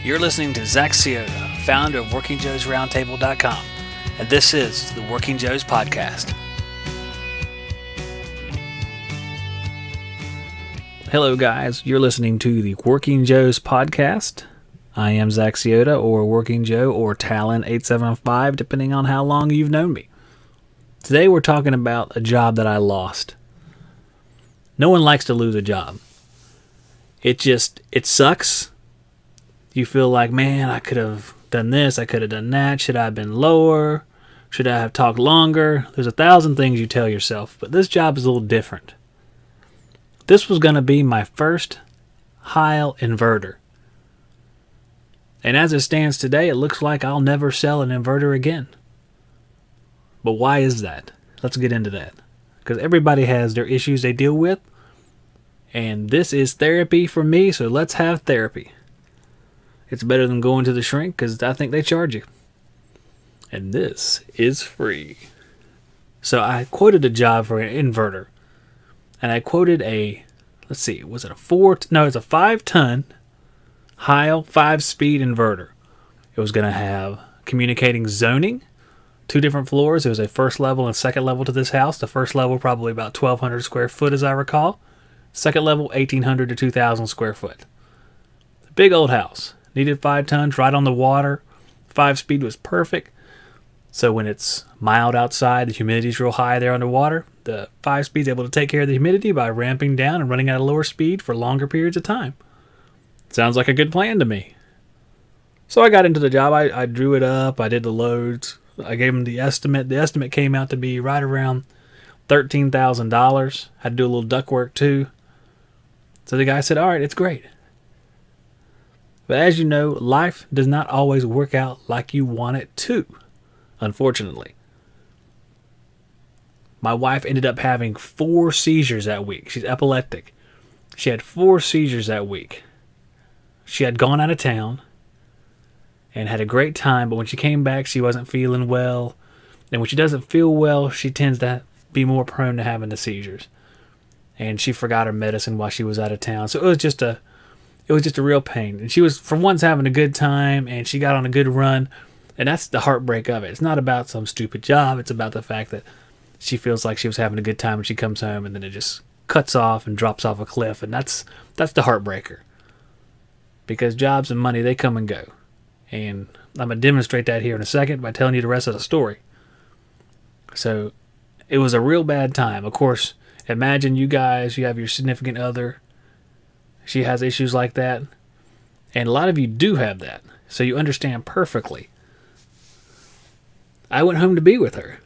You're listening to Zack, founder of WorkingJoesRoundtable.com, and this is the Working Joes Podcast. Hello guys, you're listening to the Working Joes Podcast. I am Zack, or Working Joe, or Talon875, depending on how long you've known me. Today we're talking about a job that I lost. No one likes to lose a job. It sucks. You feel like, man, I could have done this, I could have done that, should I have been lower, should I have talked longer? There's 1,000 things you tell yourself, but this job is a little different. This was going to be my first Heil inverter. And as it stands today, it looks like I'll never sell an inverter again. But why is that? Let's get into that. Because everybody has their issues they deal with. And this is therapy for me, so let's have therapy. It's better than going to the shrink because I think they charge you. And this is free. So I quoted a job for an inverter. And I quoted it's a 5-ton Heil 5-speed inverter. It was going to have communicating zoning, 2 different floors. It was a first level and second level to this house. The first level probably about 1,200 square foot as I recall. Second level 1,800 to 2,000 square foot. Big old house. Needed 5 tons, right on the water. 5-speed was perfect. So when it's mild outside, the humidity's real high there underwater, the 5-speed's able to take care of the humidity by ramping down and running at a lower speed for longer periods of time. Sounds like a good plan to me. So I got into the job. I drew it up. I did the loads. I gave them the estimate. The estimate came out to be right around $13,000. I had to do a little ductwork too. So the guy said, all right, it's great. But as you know, life does not always work out like you want it to, unfortunately. My wife ended up having 4 seizures that week. She's epileptic. She had 4 seizures that week. She had gone out of town and had a great time, but when she came back, she wasn't feeling well. And when she doesn't feel well, she tends to be more prone to having the seizures. And she forgot her medicine while she was out of town. So it was just a real pain. And she was, for once, having a good time, and she got on a good run. And that's the heartbreak of it. It's not about some stupid job. It's about the fact that she feels like she was having a good time when she comes home, and then it just cuts off and drops off a cliff. And that's the heartbreaker. Because jobs and money, they come and go. And I'm going to demonstrate that here in a second by telling you the rest of the story. So it was a real bad time. Of course, imagine you guys, you have your significant other. She has issues like that. And a lot of you do have that. So you understand perfectly. I went home to be with her.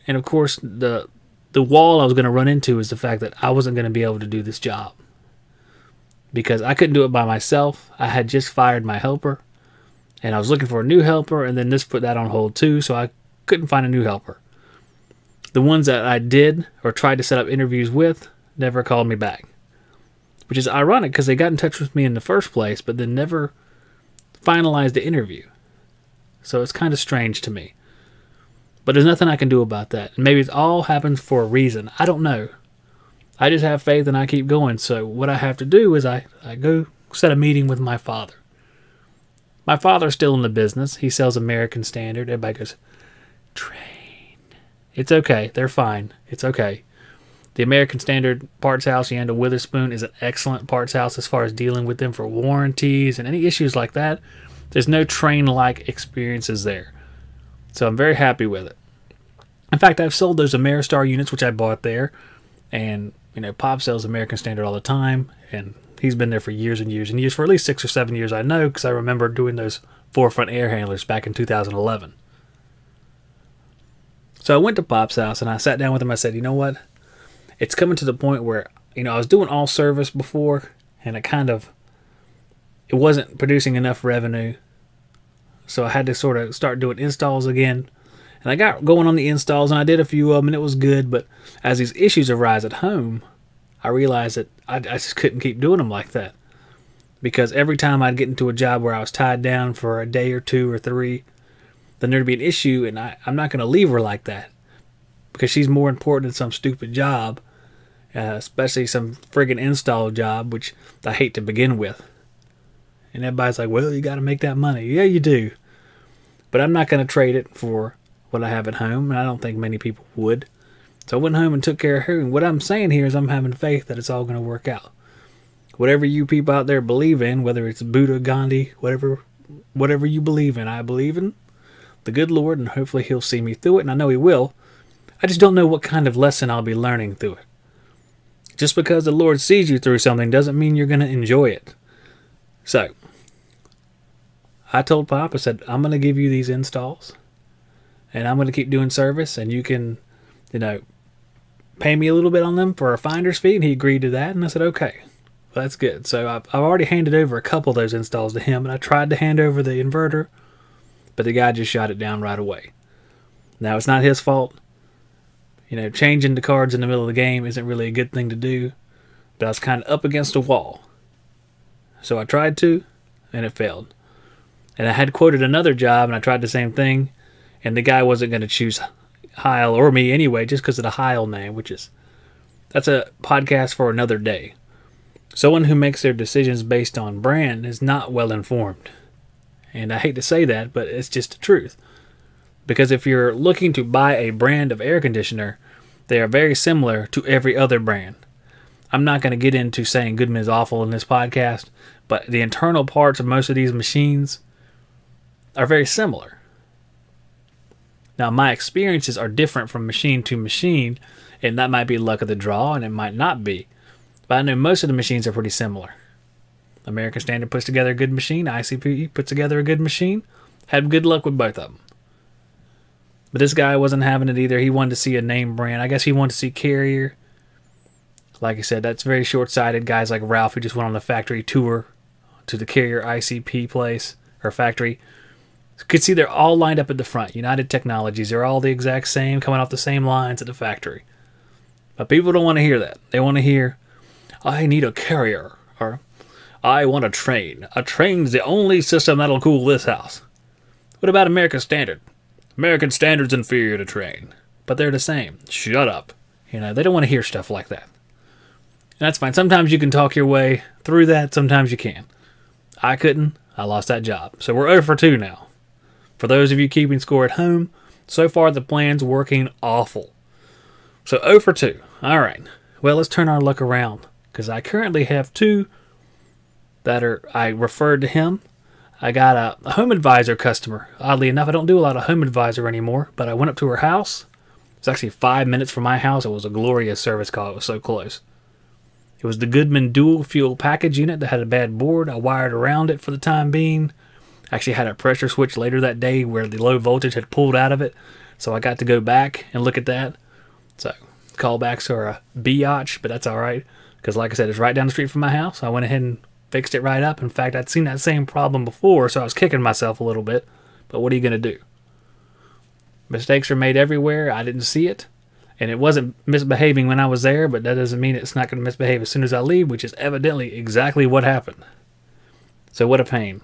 And of course, the wall I was going to run into is the fact that I wasn't going to be able to do this job. Because I couldn't do it by myself. I had just fired my helper. And I was looking for a new helper. And then this put that on hold too. So I couldn't find a new helper. The ones that I did or tried to set up interviews with never called me back. Which is ironic because they got in touch with me in the first place, but then never finalized the interview. So it's kind of strange to me. But there's nothing I can do about that. And maybe it all happens for a reason. I don't know. I just have faith and I keep going. So what I have to do is I go set a meeting with my father. My father's still in the business. He sells American Standard. Everybody goes, train. It's okay. They're fine. It's okay. The American Standard Parts House, Yandel Witherspoon, is an excellent parts house as far as dealing with them for warranties and any issues like that. There's no train-like experiences there. So I'm very happy with it. In fact, I've sold those Ameristar units, which I bought there. And, Pop sells American Standard all the time. And he's been there for years and years and years. For at least 6 or 7 years, I know, because I remember doing those forefront air handlers back in 2011. So I went to Pop's house and I sat down with him. I said, you know what? It's coming to the point where, I was doing all service before, and it wasn't producing enough revenue. So I had to sort of start doing installs again. And I got going on the installs, and I did a few of them, and it was good. But as these issues arise at home, I realized that I just couldn't keep doing them like that. Because every time I'd get into a job where I was tied down for a day or 2 or 3, then there'd be an issue, and I'm not going to leave her like that. Because she's more important than some stupid job. Especially some friggin' install job, which I hate to begin with. And everybody's like, well, you got to make that money. Yeah, you do. But I'm not going to trade it for what I have at home, and I don't think many people would. So I went home and took care of her. And what I'm saying here is I'm having faith that it's all going to work out. Whatever you people out there believe in, whether it's Buddha, Gandhi, whatever you believe in, I believe in the good Lord, and hopefully He'll see me through it, and I know He will. I just don't know what kind of lesson I'll be learning through it. Just because the Lord sees you through something doesn't mean you're going to enjoy it. So, I told Pop, I said, I'm going to give you these installs, and I'm going to keep doing service, and you can, pay me a little bit on them for a finder's fee, and he agreed to that, and I said, okay, well, that's good. So I've already handed over a couple of those installs to him, and I tried to hand over the inverter, but the guy just shot it down right away. Now, it's not his fault. Changing the cards in the middle of the game isn't really a good thing to do, but I was kind of up against a wall. So I tried to, and it failed. And I had quoted another job, and I tried the same thing, and the guy wasn't going to choose Heil or me anyway, just because of the Heil name, that's a podcast for another day. Someone who makes their decisions based on brand is not well informed. And I hate to say that, but it's just the truth. Because if you're looking to buy a brand of air conditioner, they are very similar to every other brand. I'm not going to get into saying Goodman is awful in this podcast, but the internal parts of most of these machines are very similar. Now, my experiences are different from machine to machine, and that might be luck of the draw, and it might not be. But I know most of the machines are pretty similar. American Standard puts together a good machine. ICP puts together a good machine. Had good luck with both of them. But this guy wasn't having it either. He wanted to see a name brand. I guess he wanted to see Carrier. Like I said, that's very short-sighted. Guys like Ralph who just went on the factory tour to the Carrier ICP place or factory. You could see they're all lined up at the front. United Technologies. They're all the exact same, coming off the same lines at the factory. But people don't want to hear that. They want to hear, I need a Carrier. Or, I want a Train. A Train's the only system that'll cool this house. What about American Standard? American Standard's inferior to Train. But they're the same. Shut up. They don't want to hear stuff like that. And that's fine. Sometimes you can talk your way through that. Sometimes you can't. I couldn't. I lost that job. So we're 0 for 2 now. For those of you keeping score at home, so far the plan's working awful. So 0 for 2. All right. Well, let's turn our luck around. Because I currently have 2 I referred to him. I got a home advisor customer. Oddly enough, I don't do a lot of home advisor anymore, but I went up to her house. It's actually 5 minutes from my house. It was a glorious service call. It was so close. It was the Goodman dual fuel package unit that had a bad board. I wired around it for the time being. Actually had a pressure switch later that day where the low voltage had pulled out of it. So I got to go back and look at that. So callbacks are a biatch, but that's all right. Because like I said, it's right down the street from my house. I went ahead and fixed it right up. In fact, I'd seen that same problem before, so I was kicking myself a little bit. But what are you going to do? Mistakes are made everywhere. I didn't see it. And it wasn't misbehaving when I was there, but that doesn't mean it's not going to misbehave as soon as I leave, which is evidently exactly what happened. So what a pain.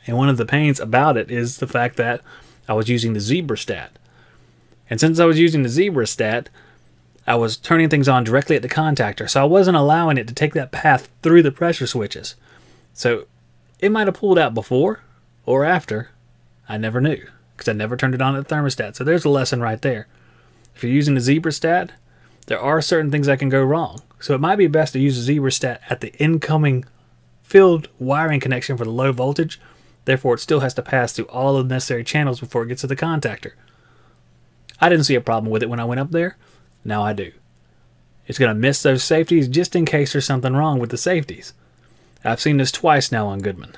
And one of the pains about it is the fact that I was using the ZebraStat. And since I was using the ZebraStat, I was turning things on directly at the contactor, so I wasn't allowing it to take that path through the pressure switches. So it might have pulled out before or after. I never knew, because I never turned it on at the thermostat. So there's a lesson right there. If you're using the ZebraStat, there are certain things that can go wrong. So it might be best to use the ZebraStat at the incoming field wiring connection for the low voltage. Therefore, it still has to pass through all of the necessary channels before it gets to the contactor. I didn't see a problem with it when I went up there. Now I do. It's going to miss those safeties just in case there's something wrong with the safeties. I've seen this twice now on Goodman.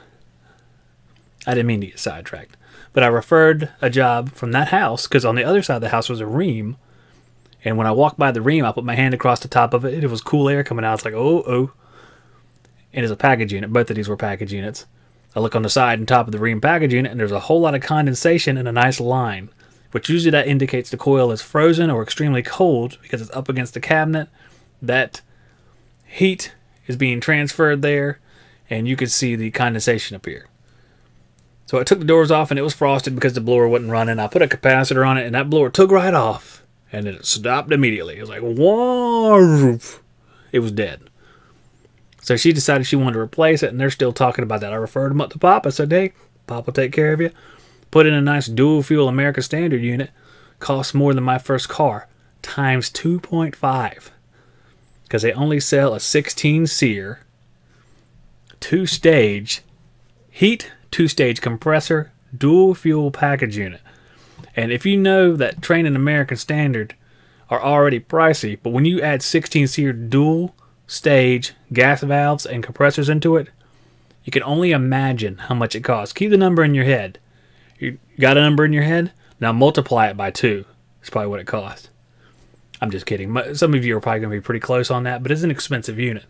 I didn't mean to get sidetracked. But I referred a job from that house because on the other side of the house was a ream. And when I walked by the ream, I put my hand across the top of it. It was cool air coming out. It's like, oh. And it's a package unit. Both of these were package units. I look on the side and top of the ream package unit, and there's a whole lot of condensation and a nice line. Which usually that indicates the coil is frozen or extremely cold because it's up against the cabinet. That heat is being transferred there, and you could see the condensation appear. So I took the doors off, and it was frosted because the blower wasn't running. I put a capacitor on it, and that blower took right off, and it stopped immediately. It was like, whoa! It was dead. So she decided she wanted to replace it, and they're still talking about that. I referred them up to Pop. I said, hey, Pop will take care of you. Put in a nice dual-fuel American Standard unit. Costs more than my first car, times 2.5. Because they only sell a 16-SEER, 2-stage heat, 2-stage compressor, dual-fuel package unit. And if you know that Trane and American Standard are already pricey, but when you add 16-SEER dual-stage gas valves and compressors into it, you can only imagine how much it costs. Keep the number in your head. You got a number in your head? Now multiply it by 2. It's probably what it costs. I'm just kidding. Some of you are probably going to be pretty close on that, but it's an expensive unit.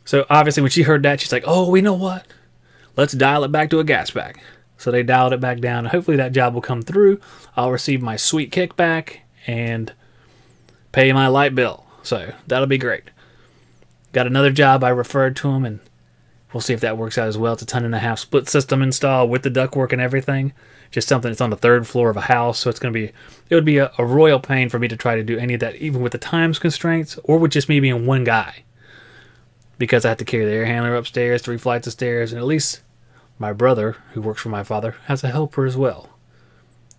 So obviously when she heard that, she's like, oh, we know what? Let's dial it back to a gas pack. So they dialed it back down, and hopefully that job will come through. I'll receive my sweet kickback and pay my light bill. So that'll be great. Got another job I referred to him, and we'll see if that works out as well. It's a 1.5-ton split system install with the ductwork and everything. Just something that's on the 3rd floor of a house, so it would be a royal pain for me to try to do any of that, even with the times constraints, or with just me being one guy. Because I have to carry the air handler upstairs, 3 flights of stairs, and at least my brother, who works for my father, has a helper as well.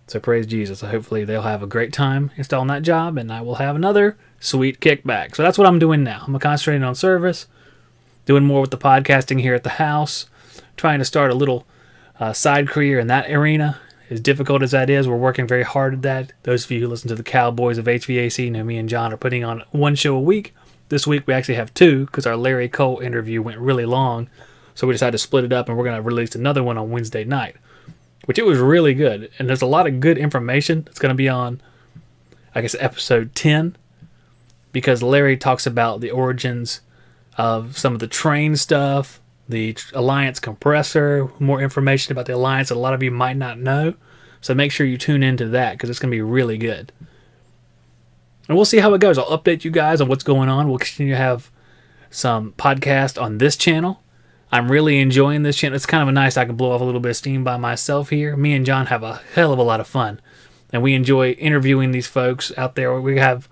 So praise Jesus. So hopefully they'll have a great time installing that job, and I will have another sweet kickback. So that's what I'm doing now. I'm concentrating on service, doing more with the podcasting here at the house, trying to start a little side career in that arena. As difficult as that is, we're working very hard at that. Those of you who listen to the Cowboys of HVAC know me and John are putting on 1 show a week. This week we actually have 2 because our Larry Cole interview went really long. So we decided to split it up, and we're going to release another one on Wednesday night, which it was really good. And there's a lot of good information that's going to be on, I guess, episode 10, because Larry talks about the origins of some of the Trane stuff, the Alliance compressor, more information about the Alliance that a lot of you might not know. So make sure you tune into that because it's going to be really good. And we'll see how it goes. I'll update you guys on what's going on. We'll continue to have some podcasts on this channel. I'm really enjoying this channel. It's kind of nice. I can blow off a little bit of steam by myself here. Me and John have a hell of a lot of fun. And we enjoy interviewing these folks out there. We have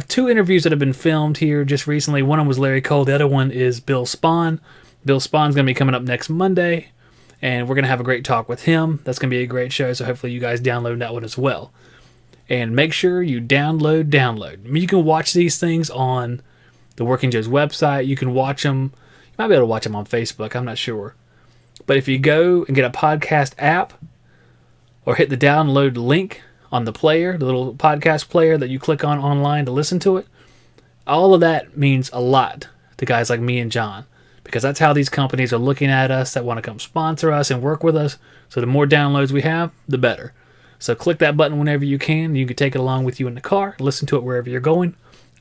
2 interviews that have been filmed here just recently. One of them was Larry Cole. The other one is Bill Spahn. Bill Spahn's going to be coming up next Monday, and we're going to have a great talk with him. That's going to be a great show, so hopefully you guys download that one as well. And make sure you download. I mean, you can watch these things on the Working Joe's website. You can watch them. You might be able to watch them on Facebook. I'm not sure. But if you go and get a podcast app or hit the download link on the player, the little podcast player that you click on online to listen to it, all of that means a lot to guys like me and John, because that's how these companies are looking at us that want to come sponsor us and work with us. So the more downloads we have, the better. So click that button whenever you can. You can take it along with you in the car, listen to it wherever you're going.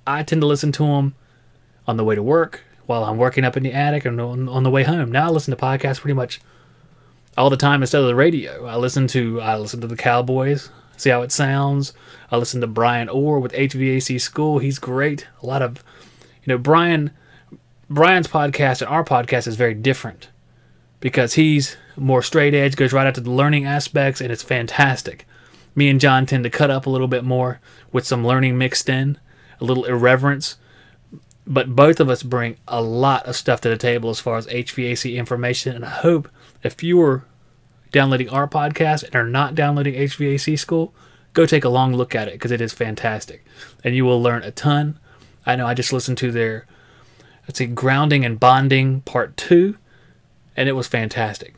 I tend to listen to them on the way to work, while I'm working up in the attic, and on the way home. Now I listen to podcasts pretty much all the time instead of the radio. I listen to the Cowboys, see how it sounds. I listen to Brian Orr with HVAC School. He's great. A lot of, Brian's podcast and our podcast is very different because he's more straight edge, goes right out to the learning aspects, and it's fantastic. Me and John tend to cut up a little bit more with some learning mixed in, a little irreverence. But both of us bring a lot of stuff to the table as far as HVAC information, and I hope if you are downloading our podcast and are not downloading HVAC School, go take a long look at it because it is fantastic. And you will learn a ton. I know I just listened to their, Grounding and Bonding Part 2, and it was fantastic.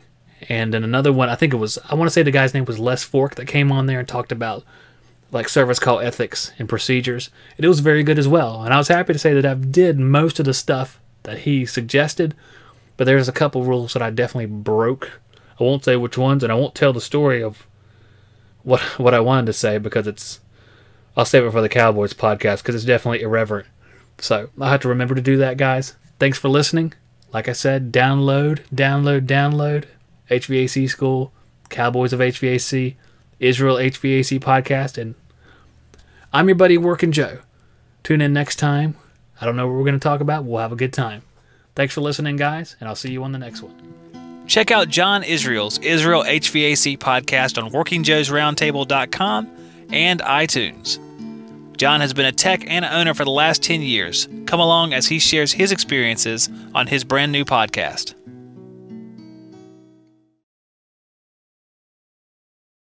And then another one, I want to say the guy's name was Les Fork that came on there and talked about service call ethics and procedures. And it was very good as well. And I was happy to say that I did most of the stuff that he suggested, but there's a couple rules that I definitely broke. I won't say which ones, and I won't tell the story of what I wanted to say because I'll save it for the Cowboys podcast because it's definitely irreverent. So I'll have to remember to do that, guys. Thanks for listening. Like I said, download. HVAC School, Cowboys of HVAC, IsraelHVAC podcast, and I'm your buddy Working Joe. Tune in next time. I don't know what we're going to talk about. We'll have a good time. Thanks for listening, guys, and I'll see you on the next one. Check out John Israel's Israel HVAC podcast on WorkingJoesRoundtable.com and iTunes. John has been a tech and owner for the last 10 years. Come along as he shares his experiences on his brand new podcast.